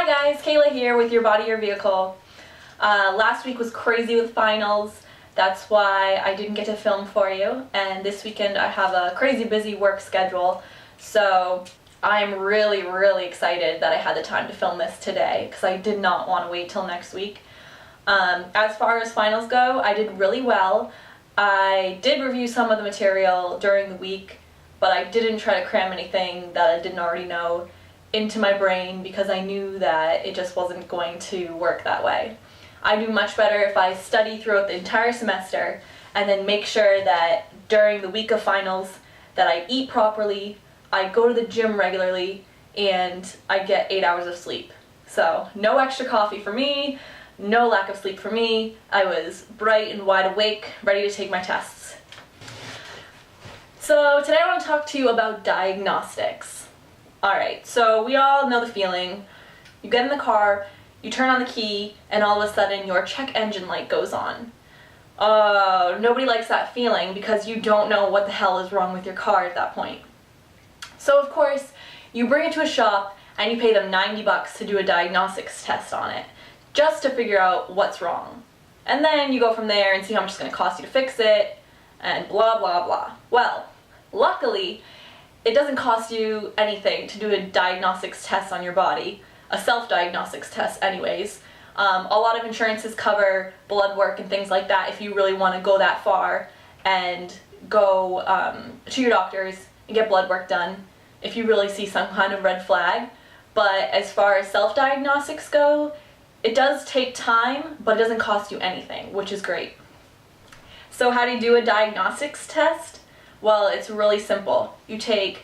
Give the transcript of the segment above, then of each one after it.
Hi guys, Kayla here with Your Body, Your Vehicle. Last week was crazy with finals. That's why I didn't get to film for you. And this weekend I have a crazy busy work schedule. So I'm really excited that I had the time to film this today because I did not want to wait till next week. As far as finals go, I did really well. I did review some of the material during the week, but I didn't try to cram anything that I didn't already know into my brain because I knew that it just wasn't going to work that way. I do much better if I study throughout the entire semester and then make sure that during the week of finals that I eat properly, I go to the gym regularly, and I get 8 hours of sleep. So no extra coffee for me, no lack of sleep for me. I was bright and wide awake, ready to take my tests. So today I want to talk to you about diagnostics. Alright, so we all know the feeling. You get in the car, you turn on the key, and all of a sudden your check engine light goes on. Nobody likes that feeling because you don't know what the hell is wrong with your car at that point. So of course, you bring it to a shop and you pay them $90 to do a diagnostics test on it, just to figure out what's wrong. And then you go from there and see how much it's going to cost you to fix it, and blah blah blah. Well, luckily, it doesn't cost you anything to do a diagnostics test on your body, a self-diagnostics test anyways. A lot of insurances cover blood work and things like that if you really want to go that far and go to your doctors and get blood work done if you really see some kind of red flag. But as far as self-diagnostics go, it does take time, but it doesn't cost you anything, which is great. So how do you do a diagnostics test? Well, it's really simple. You take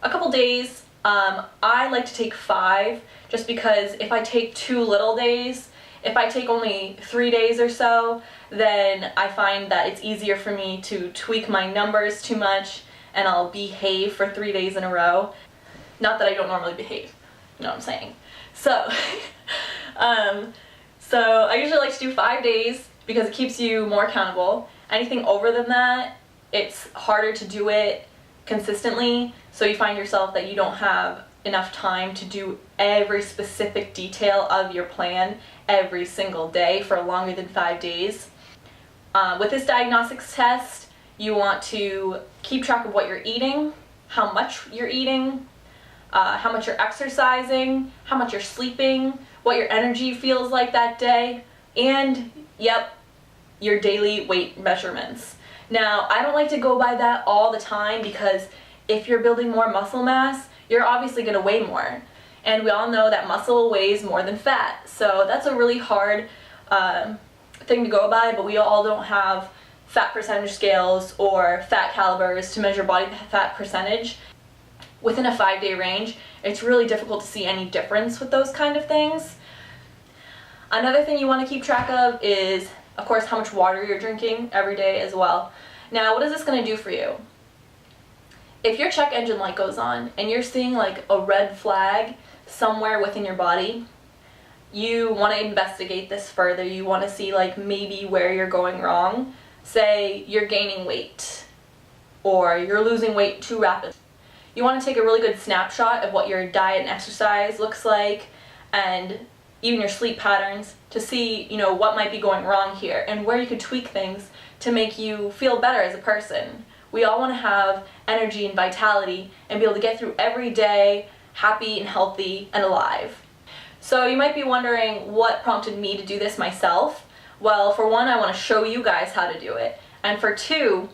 a couple days. I like to take 5 just because if I take too little days, if I take only 3 days or so, then I find that it's easier for me to tweak my numbers too much and I'll behave for 3 days in a row. Not that I don't normally behave, you know what I'm saying. So, so I usually like to do 5 days because it keeps you more accountable. Anything over than that, it's harder to do it consistently, so you find yourself that you don't have enough time to do every specific detail of your plan every single day for longer than 5 days. With this diagnostics test, you want to keep track of what you're eating, how much you're eating, how much you're exercising, how much you're sleeping, what your energy feels like that day, and, yep, your daily weight measurements. Now, I don't like to go by that all the time because if you're building more muscle mass, you're obviously going to weigh more. And we all know that muscle weighs more than fat. So that's a really hard thing to go by, but we all don't have fat percentage scales or fat calibers to measure body fat percentage. Within a 5-day range, it's really difficult to see any difference with those kind of things. Another thing you want to keep track of is, of course, how much water you're drinking every day as well. Now, what is this going to do for you? If your check engine light goes on and you're seeing like a red flag somewhere within your body, you want to investigate this further. You want to see like maybe where you're going wrong. Say you're gaining weight or you're losing weight too rapidly. You want to take a really good snapshot of what your diet and exercise looks like and even your sleep patterns to see, you know, what might be going wrong here and where you could tweak things to make you feel better as a person. We all want to have energy and vitality and be able to get through every day happy and healthy and alive. So you might be wondering what prompted me to do this myself. Well, for one, I want to show you guys how to do it. And for two,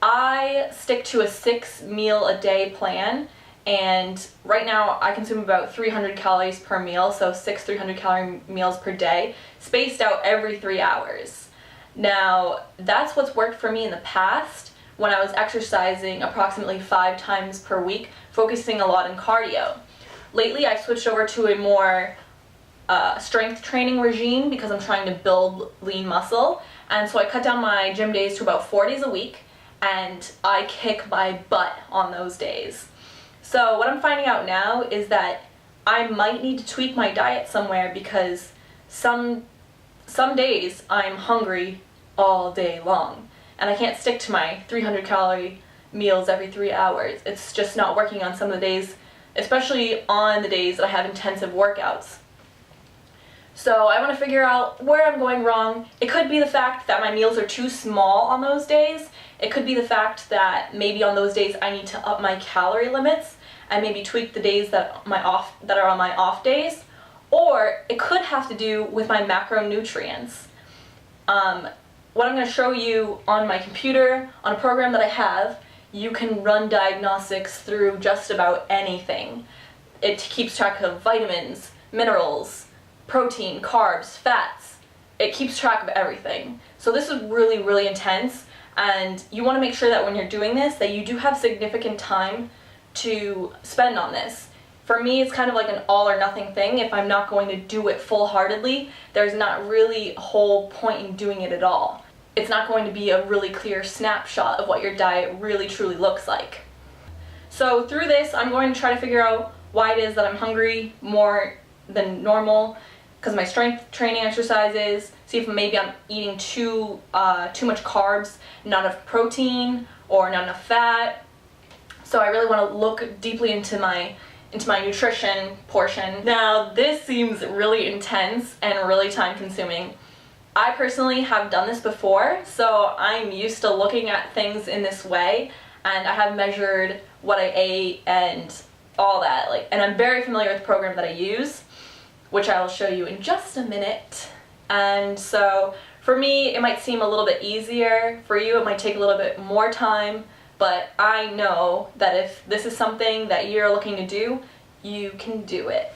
I stick to a 6-meal-a-day plan. And right now I consume about 300 calories per meal, so 6 300-calorie meals per day, spaced out every 3 hours. Now, that's what's worked for me in the past when I was exercising approximately 5 times per week, focusing a lot on cardio. Lately, I've switched over to a more strength training regime because I'm trying to build lean muscle, and so I cut down my gym days to about 4 days a week, and I kick my butt on those days. So what I'm finding out now is that I might need to tweak my diet somewhere because some days I'm hungry all day long and I can't stick to my 300-calorie meals every 3 hours. It's just not working on some of the days, especially on the days that I have intensive workouts. So I want to figure out where I'm going wrong. It could be the fact that my meals are too small on those days. It could be the fact that maybe on those days I need to up my calorie limits and maybe tweak the days that are on my off days. Or it could have to do with my macronutrients. What I'm going to show you on my computer, on a program that I have, you can run diagnostics through just about anything. It keeps track of vitamins, minerals, protein, carbs, fats. It keeps track of everything. So this is really, really intense, and you want to make sure that when you're doing this, that you do have significant time to spend on this. For me, it's kind of like an all or nothing thing. If I'm not going to do it full-heartedly, there's not really a whole point in doing it at all. It's not going to be a really clear snapshot of what your diet really truly looks like. So through this, I'm going to try to figure out why it is that I'm hungry more than normal, because of my strength training exercises, see if maybe I'm eating too much carbs, not enough protein, or not enough fat. So I really want to look deeply into my nutrition portion. Now, this seems really intense and really time consuming. I personally have done this before, so I'm used to looking at things in this way, and I have measured what I ate and all that, and I'm very familiar with the program that I use, which I'll show you in just a minute. And so for me, it might seem a little bit easier. For you, it might take a little bit more time, but I know that if this is something that you're looking to do, you can do it.